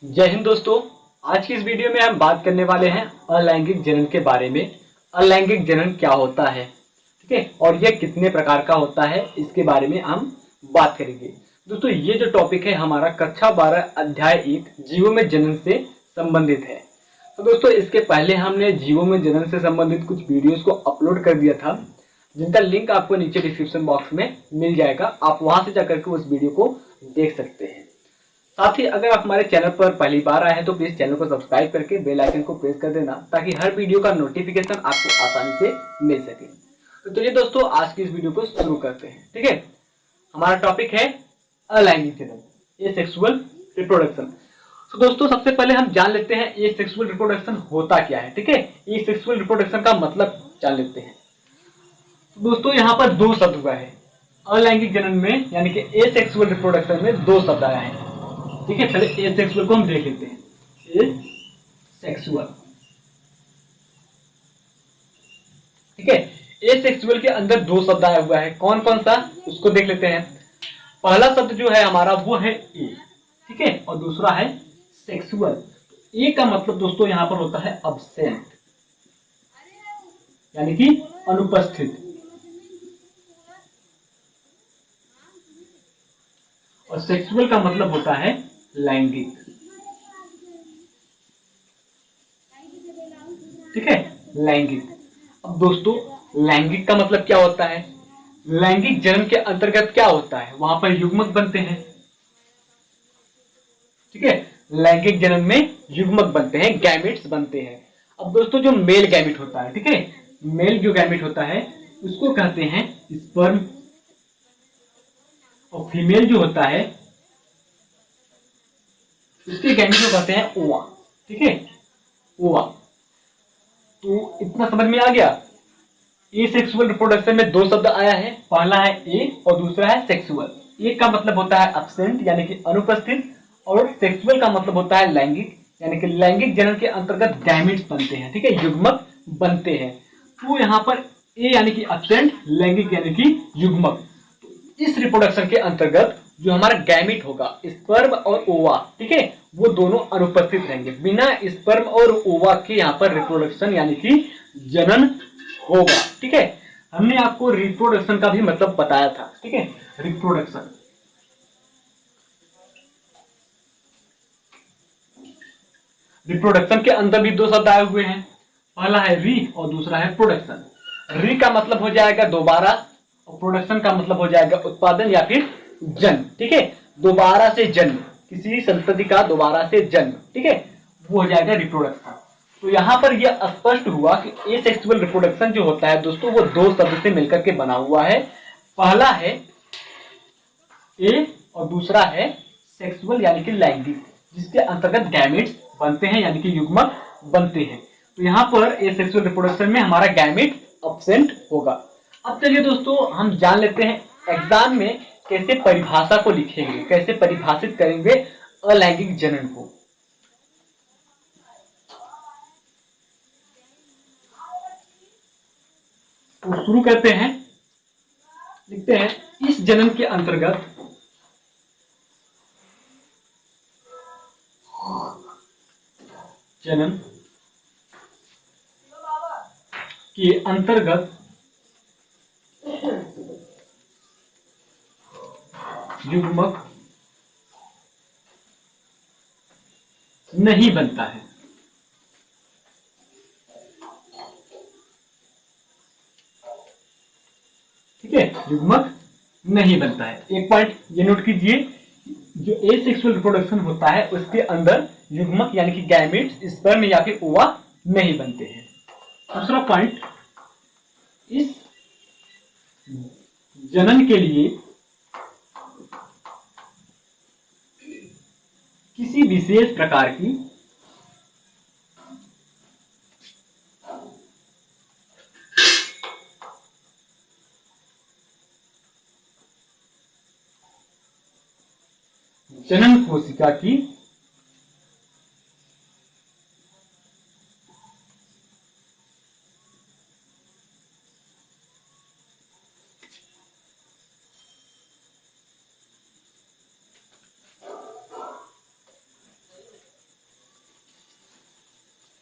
जय हिंद दोस्तों। आज की इस वीडियो में हम बात करने वाले हैं अलैंगिक जनन के बारे में। अलैंगिक जनन क्या होता है, ठीक है, और यह कितने प्रकार का होता है, इसके बारे में हम बात करेंगे। दोस्तों, ये जो टॉपिक है हमारा कक्षा 12 अध्याय 1 जीवों में जनन से संबंधित है। तो दोस्तों, इसके पहले हमने जीवों में जनन से संबंधित कुछ वीडियोस को अपलोड कर दिया था, जिनका लिंक आपको नीचे डिस्क्रिप्शन बॉक्स में मिल जाएगा। आप वहां से जाकर के उस वीडियो को देख सकते हैं। साथ ही अगर आप हमारे चैनल पर पहली बार आए हैं तो प्लीज चैनल को सब्सक्राइब करके बेल आइकन को प्रेस कर देना, ताकि हर वीडियो का नोटिफिकेशन आपको आसानी से मिल सके। तो चलिए दोस्तों, आज की इस वीडियो को शुरू करते हैं। ठीक है, हमारा टॉपिक है अलैंगिक जनन, एसेक्सुअल रिप्रोडक्शन। तो दोस्तों, सबसे पहले हम जान लेते हैं एसेक्सुअल रिप्रोडक्शन होता क्या है। ठीक है, एसेक्सुअल रिप्रोडक्शन का मतलब जान लेते हैं। तो दोस्तों, यहाँ पर दो शब्द हुआ है अलैंगिक जनन में, यानी कि एसेक्सुअल रिप्रोडक्शन में दो शब्द आया है। ठीक है, चले एसेक्सुअल को हम देख लेते हैं। एसेक्सुअल, ठीक है, एसेक्सुअल के अंदर दो शब्द आया हुआ है। कौन कौन सा, उसको देख लेते हैं। पहला शब्द जो है हमारा वो है ए, ठीक है, और दूसरा है सेक्सुअल। ए का मतलब दोस्तों यहां पर होता है अब्सेंट, यानी कि अनुपस्थित, और सेक्सुअल का मतलब होता है लैंगिक। ठीक है, लैंगिक। अब दोस्तों, लैंगिक का मतलब क्या होता है? लैंगिक जनन के अंतर्गत क्या होता है, वहां पर युग्मक बनते हैं। ठीक है, लैंगिक जनन में युग्मक बनते हैं, गैमेट्स बनते हैं। अब दोस्तों, जो मेल गैमेट होता है, ठीक है, मेल जो गैमेट होता है उसको कहते हैं स्पर्म, और फीमेल जो होता है उसके गैमेट को कहते हैं ओवा। ठीक है, ओवा। तो इतना समझ में आ गया। एसेक्सुअल रिप्रोडक्शन में दो शब्द आया है, पहला है ए और दूसरा है सेक्सुअल। ए का मतलब होता है अब्सेंट, यानी कि अनुपस्थित, और सेक्सुअल का मतलब होता है लैंगिक, यानी कि लैंगिक जनन के अंतर्गत गैमेट्स बनते हैं। ठीक है, युग्मक बनते हैं। तो यहाँ पर ए यानी कि अब्सेंट, लैंगिक यानी कि युग्मक। तो इस रिप्रोडक्शन के अंतर्गत जो हमारा गैमेट होगा, स्पर्म और ओवा, ठीक है, वो दोनों अनुपस्थित रहेंगे। बिना स्पर्म और ओवा के यहाँ पर रिप्रोडक्शन यानी कि जनन होगा। ठीक है, हमने आपको रिप्रोडक्शन का भी मतलब बताया था। ठीक है, रिप्रोडक्शन, रिप्रोडक्शन के अंदर भी दो शब्द आए हुए हैं, पहला है री और दूसरा है प्रोडक्शन। री का मतलब हो जाएगा दोबारा, और प्रोडक्शन का मतलब हो जाएगा उत्पादन या फिर जन्म। ठीक है, दोबारा से जन्म, किसी संतति का दोबारा से जन्म, ठीक है, वो हो जाएगा रिप्रोडक्शन। तो यहाँ पर यह स्पष्ट हुआ कि एसेक्सुअल रिप्रोडक्शन जो होता है दोस्तों, वो दो शब्द से मिलकर के बना हुआ है। पहला है ए और दूसरा है सेक्सुअल, यानी कि लैंगिक, जिसके अंतर्गत गैमेट्स बनते हैं, यानी कि युग्मक बनते हैं। तो यहाँ पर एसेक्सुअल रिप्रोडक्शन में हमारा गैमेट अब्सेंट होगा। अब चलिए दोस्तों, हम जान लेते हैं एग्जाम में कैसे परिभाषा को लिखेंगे, कैसे परिभाषित करेंगे अलैंगिक जनन को। तो शुरू करते हैं, लिखते हैं इस जनन के अंतर्गत जनन के अंतर्गत युग्मक नहीं बनता है। ठीक है, युग्मक नहीं बनता है। एक पॉइंट ये नोट कीजिए, जो एसेक्सुअल रिप्रोडक्शन होता है उसके अंदर युग्मक यानी कि गैमेट्स, स्पर्म या फिर ओवा नहीं बनते हैं। दूसरा पॉइंट, इस जनन के लिए किसी विशेष प्रकार की जनन कोशिका की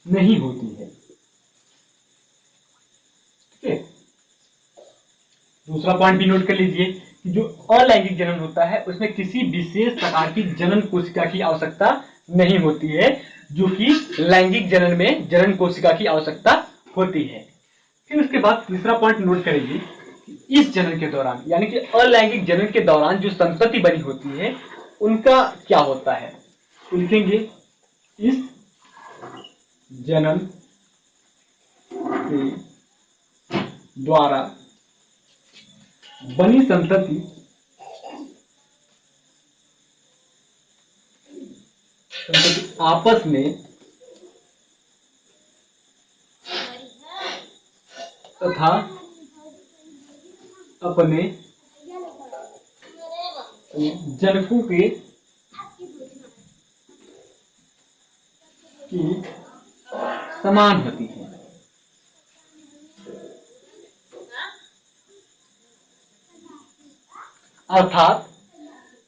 नहीं होती है। ठीक है, दूसरा पॉइंट भी नोट कर लीजिए कि जो अलैंगिक जनन होता है उसमें किसी विशेष प्रकार की जनन कोशिका की आवश्यकता नहीं होती है, जो कि लैंगिक जनन में जनन कोशिका की आवश्यकता होती है। फिर उसके बाद तीसरा पॉइंट नोट करेंगे, इस जनन के दौरान यानी कि अलैंगिक जनन के दौरान जो संतति बनी होती है उनका क्या होता है। तो लिखेंगे इस जनन के द्वारा बनी संतति आपस में तथा अपने जनकों के की समान होती है। अर्थात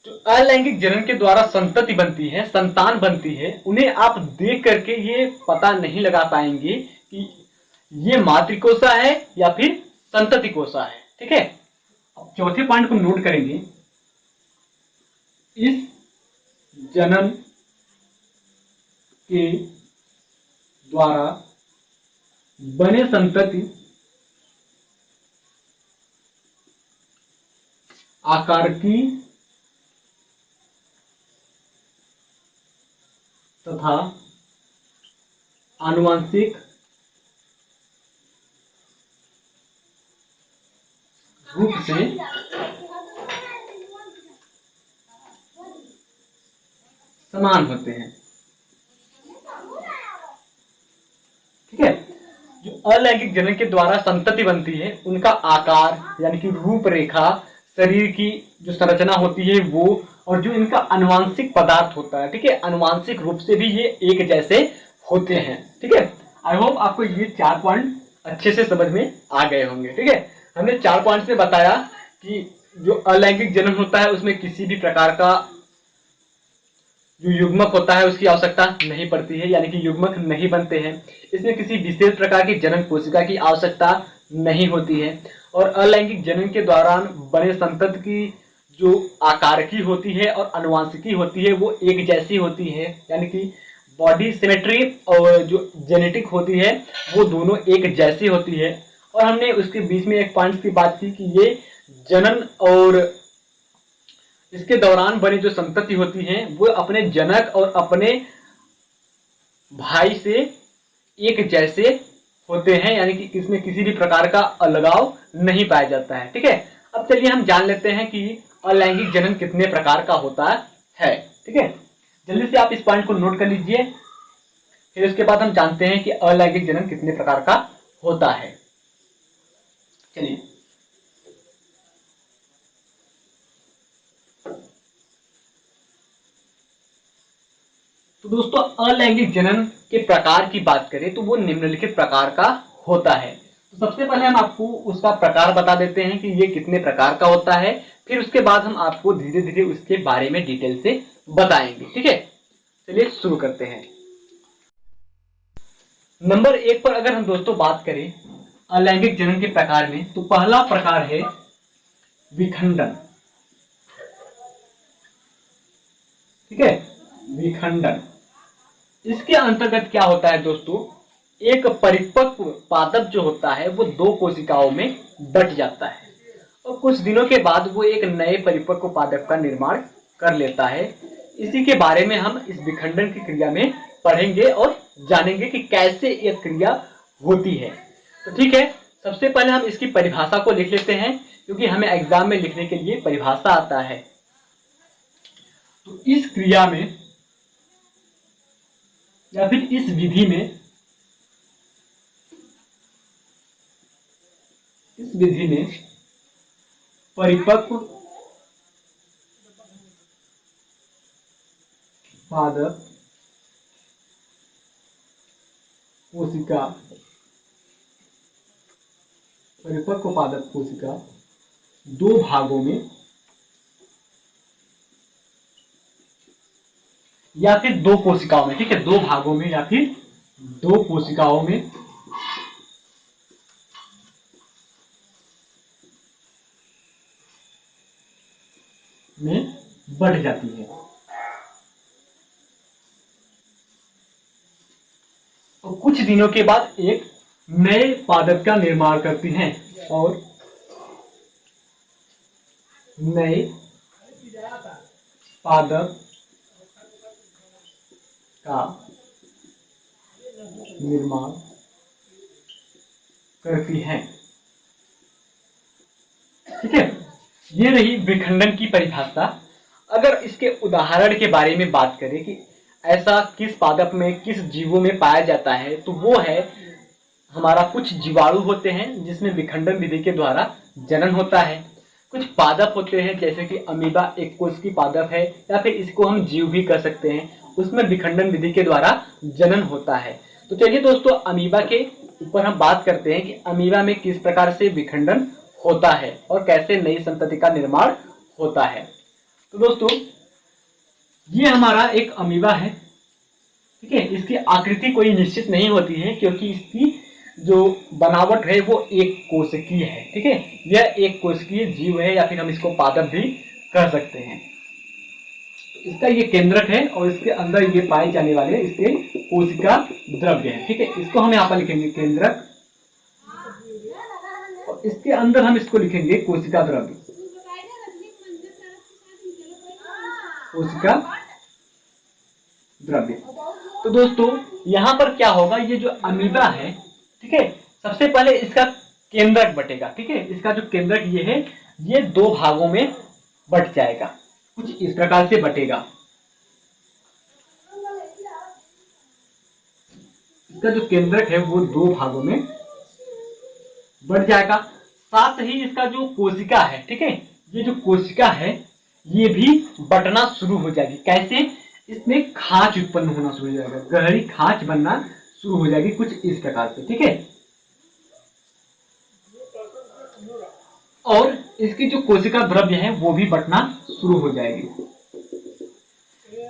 जो अलैंगिक जनन के द्वारा संतति बनती है, संतान बनती है, उन्हें आप देख करके ये पता नहीं लगा पाएंगे कि ये मातृकोशा है या फिर संतति कोशा है। ठीक है, अब चौथे पॉइंट को नोट करेंगे, इस जनन के द्वारा बने संतति आकार की तथा आनुवंशिक रूप से समान होते हैं। ठीक है, जो अलैंगिक जनन के द्वारा संतति बनती है उनका आकार यानी कि रूपरेखा, शरीर की जो संरचना होती है वो, और जो इनका आनुवंशिक पदार्थ होता है, ठीक है, आनुवंशिक रूप से भी ये एक जैसे होते हैं। ठीक है, आई होप आपको ये 4 पॉइंट अच्छे से समझ में आ गए होंगे। ठीक है, हमने 4 पॉइंट में बताया कि जो अलैंगिक जनन होता है उसमें किसी भी प्रकार का जो युग्मक होता है उसकी आवश्यकता नहीं पड़ती है, यानी कि युग्मक नहीं बनते हैं। इसमें किसी विशेष प्रकार की जनन कोशिका की आवश्यकता नहीं होती है, और अलैंगिक जनन के दौरान बने संतति की जो आकारकी होती है और आनुवंशिकी होती है वो एक जैसी होती है, यानी कि बॉडी सिमेट्री और जो जेनेटिक होती है वो दोनों एक जैसी होती है। और हमने उसके बीच में एक पॉइंट की बात की कि ये जनन और इसके दौरान बने जो संतति होती हैं वो अपने जनक और अपने भाई से एक जैसे होते हैं, यानी कि इसमें किसी भी प्रकार का अलगाव नहीं पाया जाता है। ठीक है, अब चलिए हम जान लेते हैं कि अलैंगिक जनन कितने प्रकार का होता है। ठीक है, जल्दी से आप इस पॉइंट को नोट कर लीजिए, फिर उसके बाद हम जानते हैं कि अलैंगिक जनन कितने प्रकार का होता है। चलिए, तो दोस्तों अलैंगिक जनन के प्रकार की बात करें तो वो निम्नलिखित प्रकार का होता है। तो सबसे पहले हम आपको उसका प्रकार बता देते हैं कि ये कितने प्रकार का होता है, फिर उसके बाद हम आपको धीरे धीरे उसके बारे में डिटेल से बताएंगे। ठीक है, चलिए शुरू करते हैं। नंबर 1 पर अगर हम दोस्तों बात करें अलैंगिक जनन के प्रकार में, तो पहला प्रकार है विखंडन। ठीक है, विखंडन। इसके अंतर्गत क्या होता है दोस्तों, एक परिपक्व पादप जो होता है वो 2 कोशिकाओं में बट जाता है और कुछ दिनों के बाद वो एक नए परिपक्व पादप का निर्माण कर लेता है। इसी के बारे में हम इस विखंडन की क्रिया में पढ़ेंगे और जानेंगे कि कैसे यह क्रिया होती है। तो ठीक है, सबसे पहले हम इसकी परिभाषा को लिख लेते हैं, क्योंकि हमें एग्जाम में लिखने के लिए परिभाषा आता है। तो इस क्रिया में या फिर इस विधि में परिपक्व पादप कोशिका दो भागों में या फिर 2 कोशिकाओं में, ठीक है, 2 भागों में या फिर दो कोशिकाओं में बढ़ जाती है और कुछ दिनों के बाद एक नए पादप का निर्माण करती हैं और नए पादप का निर्माण करती हैं। ठीक है, ये रही विखंडन की परिभाषा। अगर इसके उदाहरण के बारे में बात करें कि ऐसा किस पादप में, किस जीवों में पाया जाता है, तो वो है हमारा कुछ जीवाणु होते हैं जिसमें विखंडन विधि के द्वारा जनन होता है। कुछ पादप होते हैं जैसे कि अमीबा एक कोशिकीय पादप है, या फिर इसको हम जीव भी कर सकते हैं, उसमें विखंडन विधि के द्वारा जनन होता है। तो चलिए दोस्तों, अमीबा के ऊपर हम बात करते हैं कि अमीबा में किस प्रकार से विखंडन होता है और कैसे नई संतति का निर्माण होता है। तो दोस्तों, ये हमारा एक अमीबा है। ठीक है, इसकी आकृति कोई निश्चित नहीं होती है क्योंकि इसकी जो बनावट है वो एक कोशिकीय है। ठीक है, यह एक कोशिकीय जीव है या फिर हम इसको पादप भी कह सकते हैं। इसका ये केंद्रक है और इसके अंदर ये पाए जाने वाले इसके कोशिका द्रव्य है। ठीक है, इसको हम यहाँ पर लिखेंगे केंद्रक और इसके अंदर हम इसको लिखेंगे कोशिका द्रव्य। कोशिका द्रव्य। तो दोस्तों, यहाँ पर क्या होगा, ये जो अमीबा है, ठीक है, सबसे पहले इसका केंद्रक बटेगा। ठीक है, इसका जो केंद्रक ये है, ये दो भागों में बट जाएगा, कुछ इस प्रकार से बटेगा। इसका जो केंद्रक है वो दो भागों में बढ़ जाएगा। साथ ही इसका जो कोशिका है, ठीक है, ये जो कोशिका है ये भी बटना शुरू हो जाएगी। कैसे? इसमें खांच उत्पन्न होना शुरू हो जाएगा, गहरी खांच बनना शुरू हो जाएगी कुछ इस प्रकार से। ठीक है, और इसकी जो कोशिका द्रव्य है वो भी बटना शुरू हो जाएगी।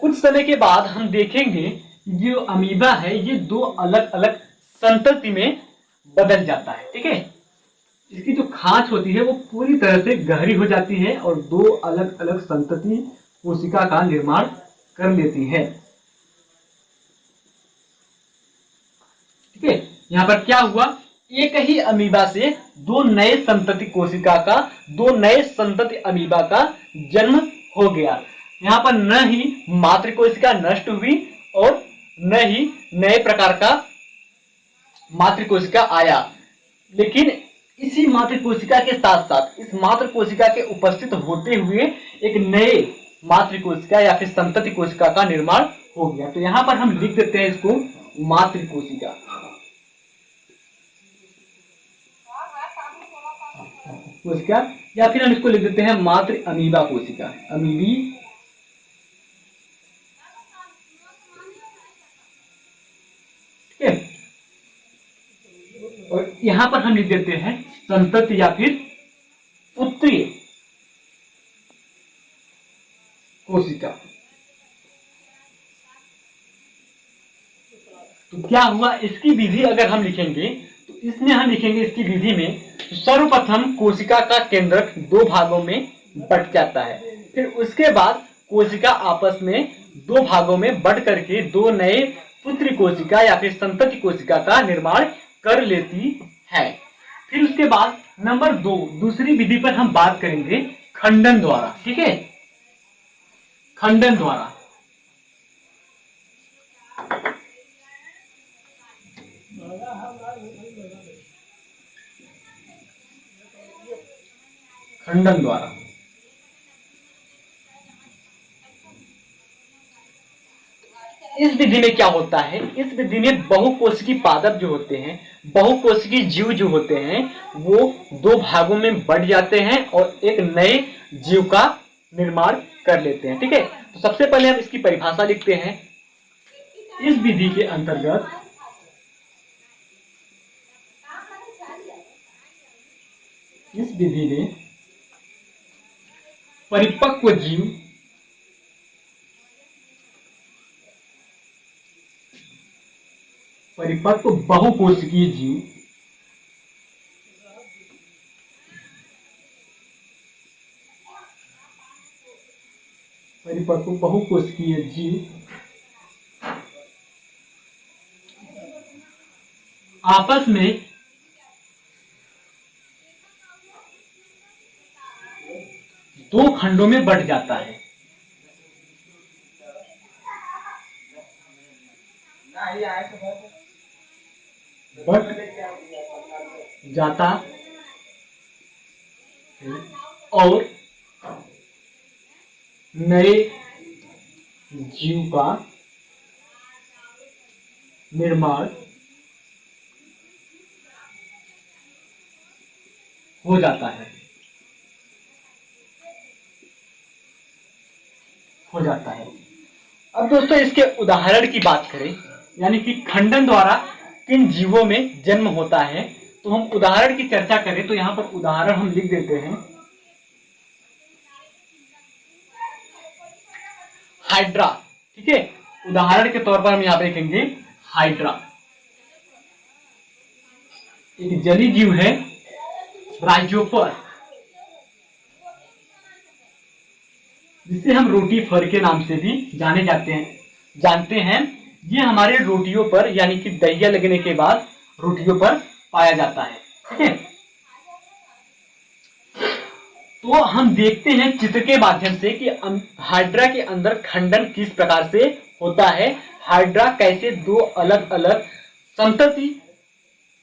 कुछ समय के बाद हम देखेंगे जो अमीबा है ये दो अलग अलग संतति में बदल जाता है। ठीक है, इसकी जो खांच होती है वो पूरी तरह से गहरी हो जाती है और दो अलग अलग संतति कोशिका का निर्माण कर लेती है। ठीक है, यहाँ पर क्या हुआ, एक ही अमीबा से दो नए संतति कोशिका का, दो नए संतति अमीबा का जन्म हो गया। यहाँ पर न ही मातृ कोशिका नष्ट हुई और न ही नए प्रकार का मातृ कोशिका आया, लेकिन इसी मातृ कोशिका के साथ साथ इस मातृ कोशिका के उपस्थित होते हुए एक नए मातृ कोशिका या फिर संतति कोशिका का निर्माण हो गया। तो यहाँ पर हम लिख देते हैं इसको मातृ कोशिका। कोशिका या फिर हम इसको लिख देते हैं मातृ अमीबा कोशिका, अमीबी। ठीक है, और यहां पर हम लिख देते हैं संतति या फिर पुत्रीय कोशिका। तो क्या हुआ, इसकी विधि अगर हम लिखेंगे तो इसमें हम लिखेंगे इसकी विधि में सर्वप्रथम कोशिका का केंद्रक दो भागों में बट जाता है, फिर उसके बाद कोशिका आपस में दो भागों में बट करके दो नए पुत्री कोशिका या फिर संतति कोशिका का निर्माण कर लेती है। फिर उसके बाद नंबर दो, दूसरी विधि पर हम बात करेंगे खंडन द्वारा। ठीक है, खंडन द्वारा। खंडन द्वारा इस विधि में क्या होता है, इस विधि में बहुकोशिकीय पादप जो होते हैं, बहुकोशिकीय जीव जो होते हैं, वो दो भागों में बढ़ जाते हैं और एक नए जीव का निर्माण कर लेते हैं। ठीक है, तो सबसे पहले हम इसकी परिभाषा लिखते हैं। इस विधि के अंतर्गत इस विधि में परिपक्व जीव परिपक्व बहुकोशिकीय जीव परिपक्व बहुकोशिकीय जीव आपस में दो खंडों में बंट जाता है। बंट जाता है और नए जीव का निर्माण हो जाता है। अब दोस्तों इसके उदाहरण की बात करें, यानी कि खंडन द्वारा किन जीवों में जन्म होता है, तो हम उदाहरण की चर्चा करें तो यहां पर उदाहरण हम लिख देते हैं। हाइड्रा, ठीक है, उदाहरण के तौर पर हम यहां पे लिखेंगे हाइड्रा। एक जलीय जीव है, ब्रायोफर, जिसे हम रोटी फर के नाम से भी जानते हैं। ये हमारे रोटियों पर, यानी कि दहिया लगने के बाद रोटियों पर पाया जाता है, ठीक है। तो हम देखते हैं चित्र के माध्यम से कि हाइड्रा के अंदर खंडन किस प्रकार से होता है, हाइड्रा कैसे दो अलग अलग संतति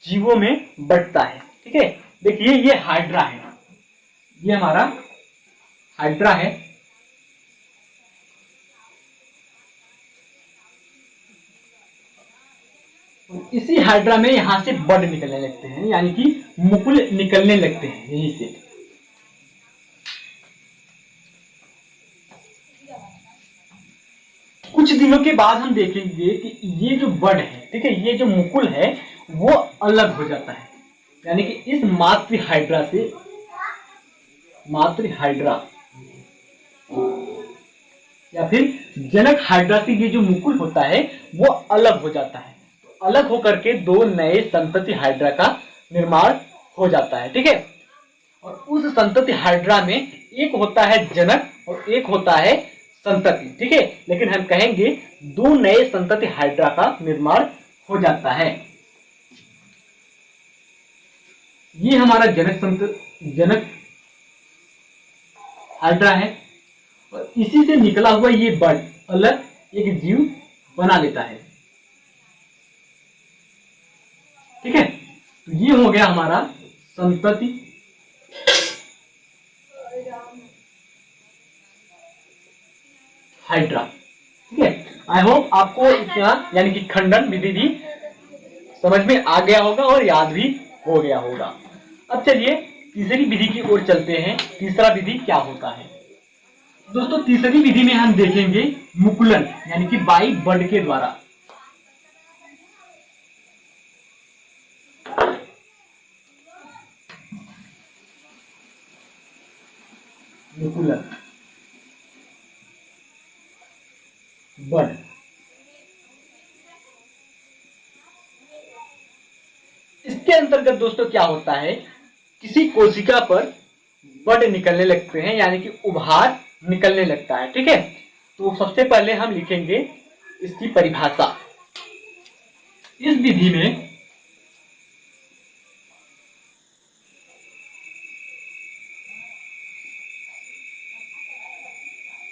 जीवों में बंटता है, ठीक है। देखिए ये हाइड्रा है, ये हमारा हाइड्रा है। इसी हाइड्रा में यहां से बड निकलने लगते हैं, यानी कि मुकुल निकलने लगते हैं यहीं से। कुछ दिनों के बाद हम देखेंगे कि ये जो बड है, ठीक है, ये जो मुकुल है वो अलग हो जाता है, यानी कि इस मातृ हाइड्रा से, मातृ हाइड्रा या फिर जनक हाइड्रा से ये जो मुकुल होता है वो अलग हो जाता है। तो अलग होकर के दो नए संतति हाइड्रा का निर्माण हो जाता है, ठीक है। और उस संतति हाइड्रा में एक होता है जनक और एक होता है संतति, ठीक है। लेकिन हम कहेंगे दो नए संतति हाइड्रा का निर्माण हो जाता है। ये हमारा जनक हाइड्रा है और इसी से निकला हुआ ये बड अलग एक जीव बना लेता है, ठीक है। तो ये हो गया हमारा संतति हाइड्रा, ठीक है। आई होप आपको इतना, यानी कि खंडन विधि भी समझ में आ गया होगा और याद भी हो गया होगा। अब चलिए तीसरी विधि की ओर चलते हैं। तीसरा विधि क्या होता है दोस्तों? तीसरी विधि में हम देखेंगे मुकुलन, यानी कि बाई बड के द्वारा। मुकुलन बड, इसके अंतर्गत दोस्तों क्या होता है, किसी कोशिका पर बड निकलने लगते हैं, यानी कि उभार निकलने लगता है, ठीक है। तो सबसे पहले हम लिखेंगे इसकी परिभाषा। इस विधि में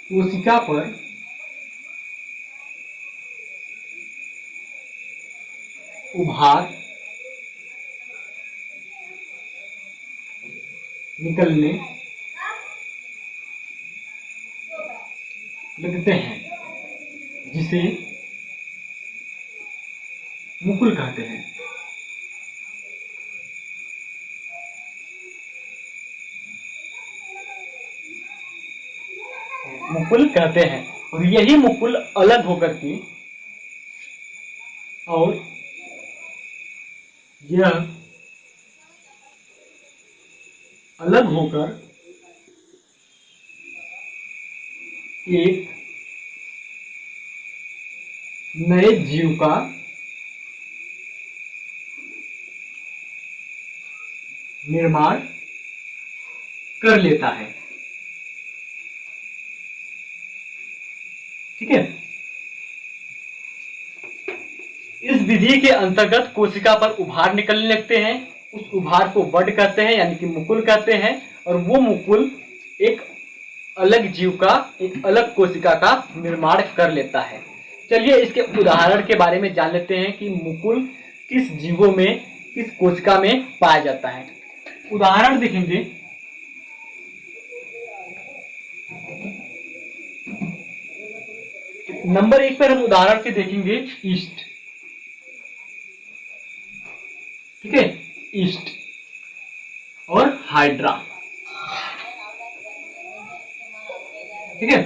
कोशिका पर उभार निकलने लगते हैं, जिसे मुकुल कहते हैं। मुकुल कहते हैं और यही मुकुल अलग होकर के और यह अलग होकर एक नए जीव का निर्माण कर लेता है। ठीक है। इस विधि के अंतर्गत कोशिका पर उभार निकलने लगते हैं। उस उभार को बड कहते हैं, यानी कि मुकुल कहते हैं, और वो मुकुल एक अलग जीव का, एक अलग कोशिका का निर्माण कर लेता है। चलिए इसके उदाहरण के बारे में जान लेते हैं कि मुकुल किस जीवों में, किस कोशिका में पाया जाता है। उदाहरण देखेंगे, नंबर 1 पर हम उदाहरण के देखेंगे ईस्ट। ठीक है, ईस्ट और हाइड्रा। ठीक है,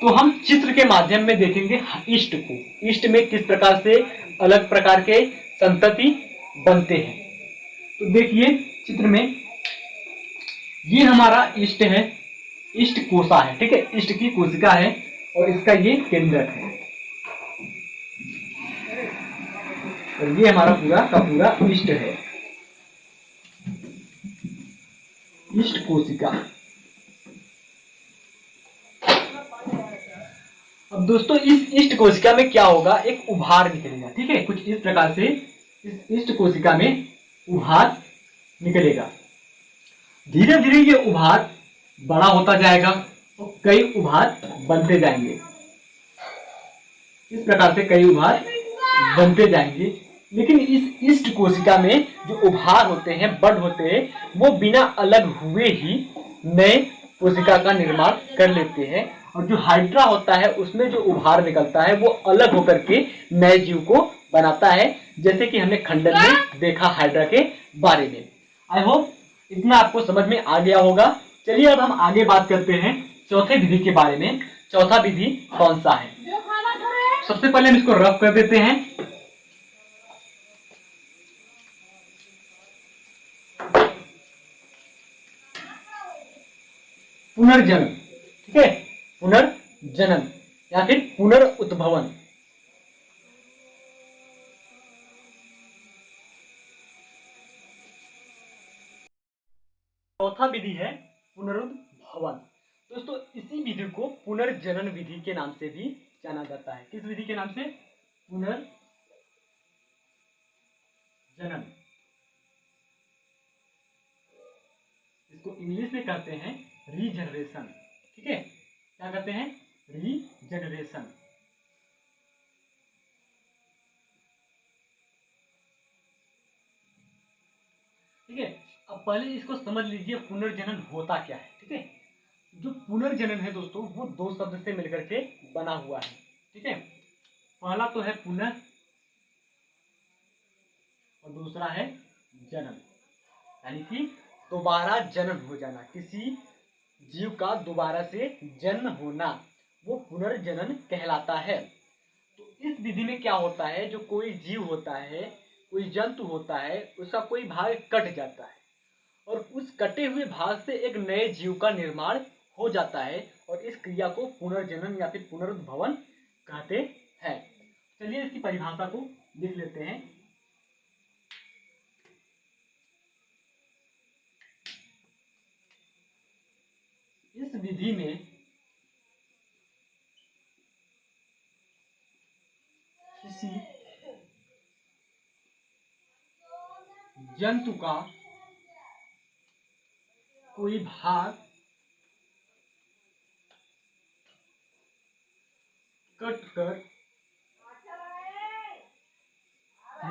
तो हम चित्र के माध्यम में देखेंगे ईस्ट को। ईस्ट में किस प्रकार से अलग प्रकार के संतति बनते हैं। तो देखिए चित्र में, ये हमारा ईस्ट है, ईस्ट कोशा है। ठीक है, ईस्ट की कोशिका है और इसका ये केंद्रक है, और ये हमारा पूरा का पूरा ईस्ट है, ईस्ट कोशिका। अब दोस्तों इस ईस्ट कोशिका में क्या होगा, एक उभार निकलेगा। ठीक है, कुछ इस प्रकार से इस ईस्ट कोशिका में उभार निकलेगा। धीरे धीरे ये उभार बड़ा होता जाएगा और कई उभार बनते जाएंगे। इस प्रकार से कई उभार बनते जाएंगे। लेकिन इस ईस्ट कोशिका में जो उभार होते हैं, बड होते हैं, वो बिना अलग हुए ही नए कोशिका का निर्माण कर लेते हैं। और जो हाइड्रा होता है उसमें जो उभार निकलता है वो अलग होकर के नए जीव को बनाता है, जैसे कि हमने खंडन में देखा हाइड्रा के बारे में। आई होप इतना आपको समझ में आ गया होगा। चलिए अब हम आगे बात करते हैं चौथे विधि के बारे में। चौथा विधि कौन सा है? सबसे पहले हम इसको रफ कर देते हैं। पुनर्जन्म। ठीक है, पुनर्जन्म या फिर पुनर्उद्भवन। चौथा विधि है पुनरुद्भवन। दोस्तों इसी विधि को पुनर्जनन विधि के नाम से भी जाना जाता है। किस विधि के नाम से? पुनर्जनन। इसको इंग्लिश में कहते हैं रीजनरेशन। ठीक है, क्या कहते हैं? रीजनरेशन। ठीक है, अब पहले इसको समझ लीजिए पुनर्जनन होता क्या है। ठीक है, जो पुनर्जनन है दोस्तों वो दो शब्द से मिलकर के बना हुआ है। ठीक है, पहला तो है पुनः और दूसरा है जन्म, यानी कि दोबारा जन्म हो जाना, किसी जीव का दोबारा से जन्म होना, वो पुनर्जनन कहलाता है। तो इस विधि में क्या होता है, जो कोई जीव होता है, कोई जंतु होता है, उसका कोई भाग कट जाता है और उस कटे हुए भाग से एक नए जीव का निर्माण हो जाता है, और इस क्रिया को पुनर्जनन या फिर पुनरुद्भवन कहते हैं। चलिए इसकी परिभाषा को लिख लेते हैं। इस विधि में किसी जंतु का कोई भाग कट कर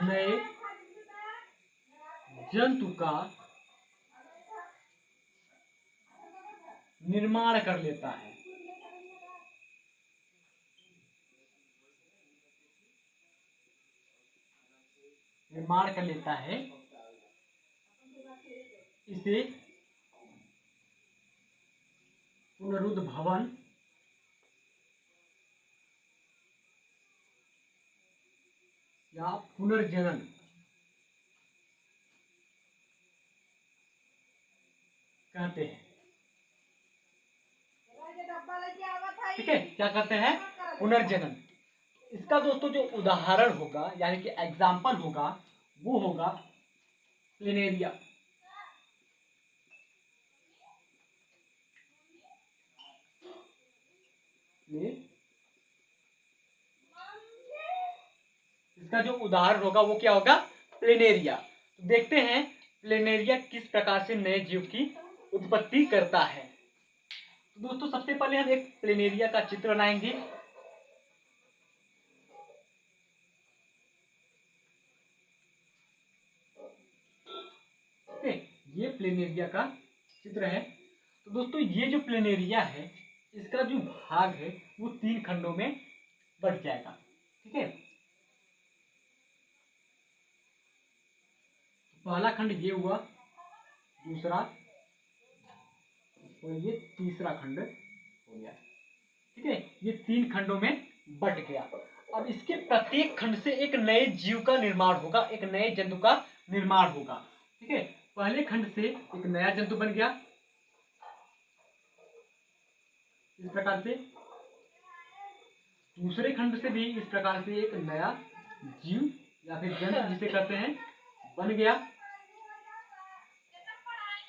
नए जंतु का निर्माण कर लेता है। निर्माण कर लेता है, इसे पुनरुद्भवन या पुनर्जनन कहते हैं। ठीक है, क्या कहते हैं? पुनर्जनन। इसका दोस्तों जो उदाहरण होगा, यानी कि एग्जाम्पल होगा, वो होगा प्लेनेरिया। में इसका जो उदाहरण होगा वो क्या होगा, प्लेनेरिया। तो देखते हैं प्लेनेरिया किस प्रकार से नए जीव की उत्पत्ति करता है। तो दोस्तों सबसे पहले हम एक प्लेनेरिया का चित्र बनाएंगे। ये प्लेनेरिया का चित्र है। तो दोस्तों ये जो प्लेनेरिया है इसका जो भाग है वो 3 खंडों में बट जाएगा। ठीक है, पहला खंड ये हुआ, दूसरा और ये तीसरा खंड हो गया। ठीक है, ये 3 खंडों में बट गया। अब इसके प्रत्येक खंड से एक नए जीव का निर्माण होगा, एक नए जंतु का निर्माण होगा। ठीक है, पहले खंड से एक नया जंतु बन गया इस प्रकार से, दूसरे खंड से भी इस प्रकार से एक नया जीव या फिर जंतु जिसे कहते हैं बन गया,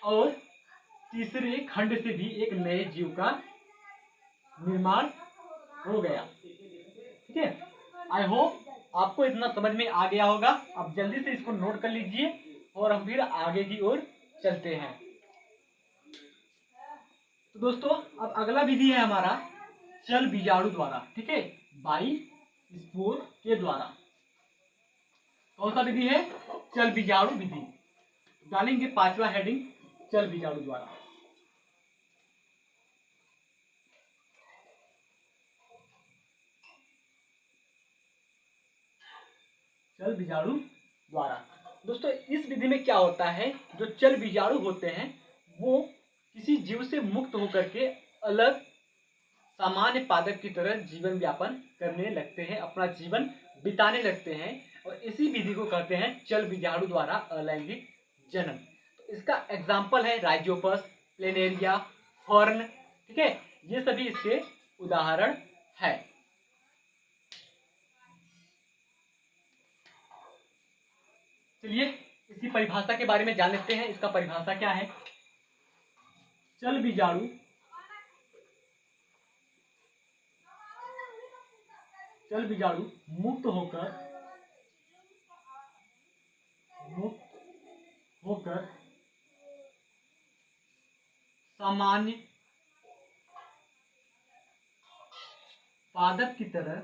और तीसरे खंड से भी एक नए जीव का निर्माण हो गया। ठीक है, आई होप आपको इतना समझ में आ गया होगा। अब जल्दी से इसको नोट कर लीजिए और हम फिर आगे की ओर चलते हैं। तो दोस्तों अब अगला विधि है हमारा चल बीजाणु द्वारा। ठीक है, बाई स्पोर के द्वारा। कौन सा विधि है, चल बीजाणु विधि। डालेंगे 5वां हेडिंग, चल बीजाणु द्वारा। चल बीजाणु द्वारा। दोस्तों इस विधि में क्या होता है, जो चल बीजाणु होते हैं वो किसी जीव से मुक्त होकर के अलग सामान्य पादप की तरह जीवन यापन करने लगते हैं, अपना जीवन बिताने लगते हैं, और इसी विधि को कहते हैं चल बीजाणु द्वारा अलैंगिक जनन। तो इसका एग्जाम्पल है राइजोपस, प्लेनेरिया, फर्न। ठीक है, ये सभी इसके उदाहरण है। चलिए इसकी परिभाषा के बारे में जान लेते हैं। इसका परिभाषा क्या है, चल बीजाणु मुक्त होकर सामान्य पादप की तरह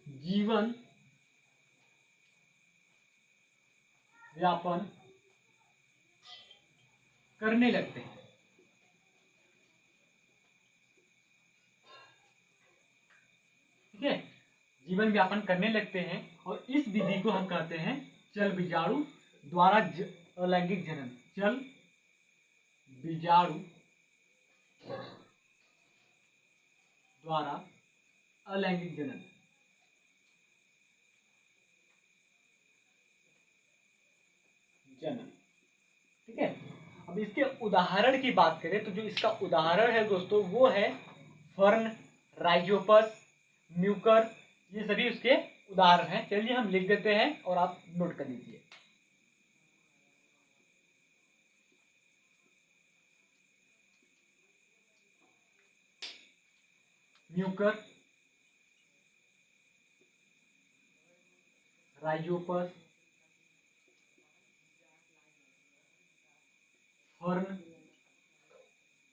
जीवन यापन करने लगते हैं। ठीक है, जीवन व्यापन करने लगते हैं, और इस विधि को हम कहते हैं चल बीजाणु द्वारा अलैंगिक जनन। चल बीजाणु द्वारा अलैंगिक जनन। ठीक है, अब इसके उदाहरण की बात करें तो जो इसका उदाहरण है दोस्तों वो है फर्न, राइजोपस, म्यूकर, ये सभी उसके उदाहरण हैं। चलिए हम लिख देते हैं और आप नोट कर लीजिए। म्यूकर, राइजोपस, फर्न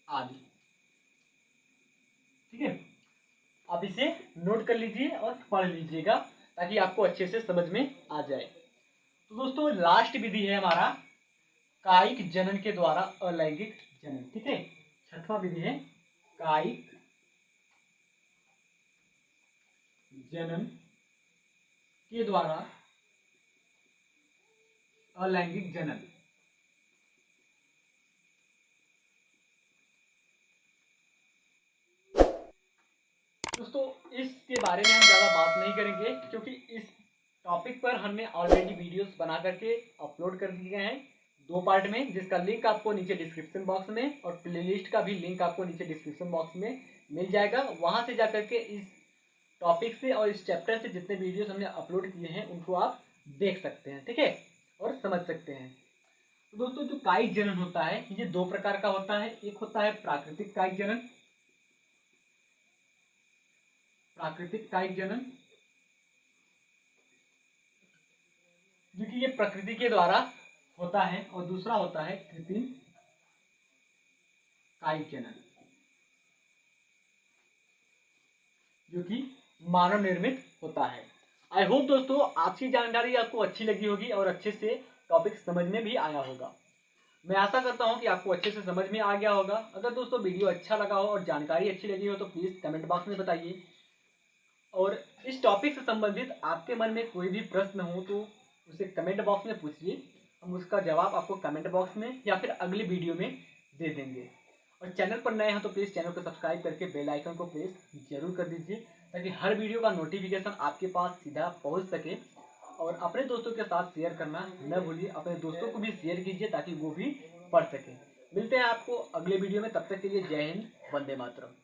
आदि। ठीक है, आप इसे नोट कर लीजिए और पढ़ लीजिएगा ताकि आपको अच्छे से समझ में आ जाए। तो दोस्तों लास्ट विधि है हमारा कायिक जनन के द्वारा अलैंगिक जनन। ठीक है, 6वां विधि है कायिक जनन के द्वारा अलैंगिक जनन। दोस्तों इसके बारे में हम ज़्यादा बात नहीं करेंगे क्योंकि इस टॉपिक पर हमने ऑलरेडी वीडियोस बना करके अपलोड कर दिए हैं 2 पार्ट में, जिसका लिंक आपको नीचे डिस्क्रिप्शन बॉक्स में और प्लेलिस्ट का भी लिंक आपको नीचे डिस्क्रिप्शन बॉक्स में मिल जाएगा। वहाँ से जा करके इस टॉपिक से और इस चैप्टर से जितने वीडियोस हमने अपलोड किए हैं उनको आप देख सकते हैं। ठीक है, और समझ सकते हैं। तो दोस्तों जो कायिक जनन होता है ये दो प्रकार का होता है। एक होता है प्राकृतिक कायिक जनन, प्राकृतिक कायिक जनन जो कि ये प्रकृति के द्वारा होता है, और दूसरा होता है कृत्रिम कायिक जनन जो कि मानव निर्मित होता है। आई होप दोस्तों आज की जानकारी आपको अच्छी लगी होगी और अच्छे से टॉपिक समझ में भी आया होगा। मैं आशा करता हूं कि आपको अच्छे से समझ में आ गया होगा। अगर दोस्तों वीडियो अच्छा लगा हो और जानकारी अच्छी लगी हो तो प्लीज़ कमेंट बॉक्स में बताइए, और इस टॉपिक से संबंधित आपके मन में कोई भी प्रश्न हो तो उसे कमेंट बॉक्स में पूछिए, हम उसका जवाब आपको कमेंट बॉक्स में या फिर अगली वीडियो में दे देंगे। और चैनल पर नए हैं तो प्लीज़ चैनल को सब्सक्राइब करके बेल आइकन को प्रेस जरूर कर दीजिए ताकि हर वीडियो का नोटिफिकेशन आपके पास सीधा पहुंच सके। और अपने दोस्तों के साथ शेयर करना न भूलिए, अपने दोस्तों को भी शेयर कीजिए ताकि वो भी पढ़ सकें। मिलते हैं आपको अगले वीडियो में, तब तक के लिए जय हिंद, वंदे मातरम।